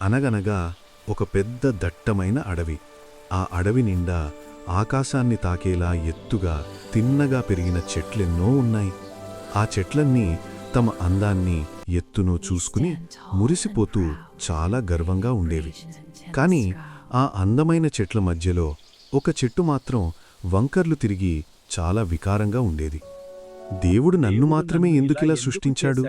అనగనగా ఒక పెద్ద దట్టమైన అడవి. ఆ అడవి నిండా ఆకాశాన్ని తాకేలా ఎత్తుగా తిన్నగా పెరిగిన చెట్లెన్నో ఉన్నాయి. ఆ చెట్లన్నీ తమ అందాన్ని ఎత్తును చూసుకుని మురిసిపోతూ చాలా గర్వంగా ఉండేవి. కాని ఆ అందమైన చెట్ల మధ్యలో ఒక చెట్టు మాత్రం వంకర్లు తిరిగి చాలా వికారంగా ఉండేది. దేవుడు నన్ను మాత్రమే ఎందుకిలా సృష్టించాడు?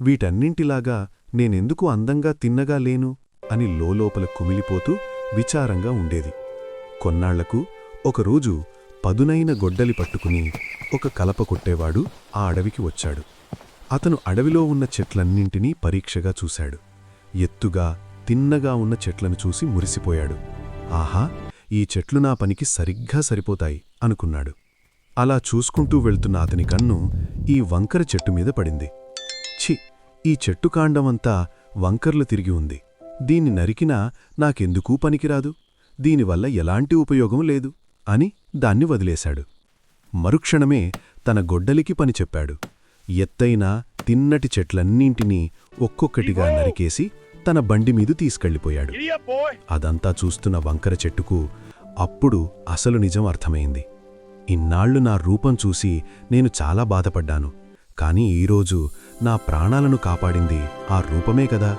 వీటన్నింటిలాగా నేనెందుకు అందంగా తిన్నగా లేను అని లోలోపల కుమిలిపోతూ విచారంగా ఉండేది. కొన్నాళ్లకు ఒకరోజు పదునైన గొడ్డలి పట్టుకుని ఒక కలప కొట్టేవాడు ఆ అడవికి వచ్చాడు. అతను అడవిలో ఉన్న చెట్లన్నింటినీ పరీక్షగా చూశాడు. ఎత్తుగా తిన్నగా ఉన్న చెట్లను చూసి మురిసిపోయాడు. ఆహా, ఈ చెట్లు నా పనికి సరిగ్గా సరిపోతాయి అనుకున్నాడు. అలా చూసుకుంటూ వెళ్తున్న అతని కన్ను ఈ వంకర చెట్టు మీద పడింది. ఛీ, ఈ చెట్టు కాండమంతా వంకర్లు తిరిగి ఉంది. దీన్ని నరికినా నాకెందుకూ పనికిరాదు, దీనివల్ల ఎలాంటి ఉపయోగం లేదు అని దాన్ని వదిలేశాడు. మరుక్షణమే తన గొడ్డలికి పని చెప్పాడు. ఎత్తైన తిన్నటి చెట్లన్నింటినీ ఒక్కొక్కటిగా నరికేసి తన బండిమీదు తీసుకెళ్ళిపోయాడు. అదంతా చూస్తున్న వంకర చెట్టుకు అప్పుడు అసలు నిజం అర్థమైంది. ఇన్నాళ్లు నా రూపం చూసి నేను చాలా బాధపడ్డాను. కాని ఈరోజు నా ప్రాణాలను కాపాడింది ఆ రూపమే కదా.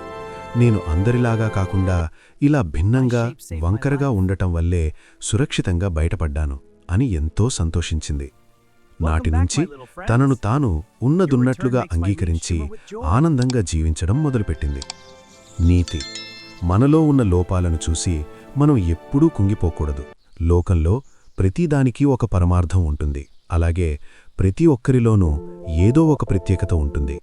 నేను అందరిలాగా కాకుండా ఇలా భిన్నంగా వంకరగా ఉండటం వల్లే సురక్షితంగా బయటపడ్డాను అని ఎంతో సంతోషించింది. నాటినుంచి తనను తాను ఉన్నదున్నట్లుగా అంగీకరించి ఆనందంగా జీవించడం మొదలుపెట్టింది. నీతి: మనలో ఉన్న లోపాలను చూసి మనం ఎప్పుడూ కుంగిపోకూడదు. లోకంలో ప్రతిదానికి ఒక పరమార్థం ఉంటుంది. అలాగే ప్రతి ఒక్కరిలోనూ ఏదో ఒక ప్రత్యేకత ఉంటుంది.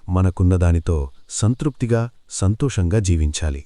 మనకున్నదానితో సంతృప్తిగా సంతోషంగా జీవించాలి.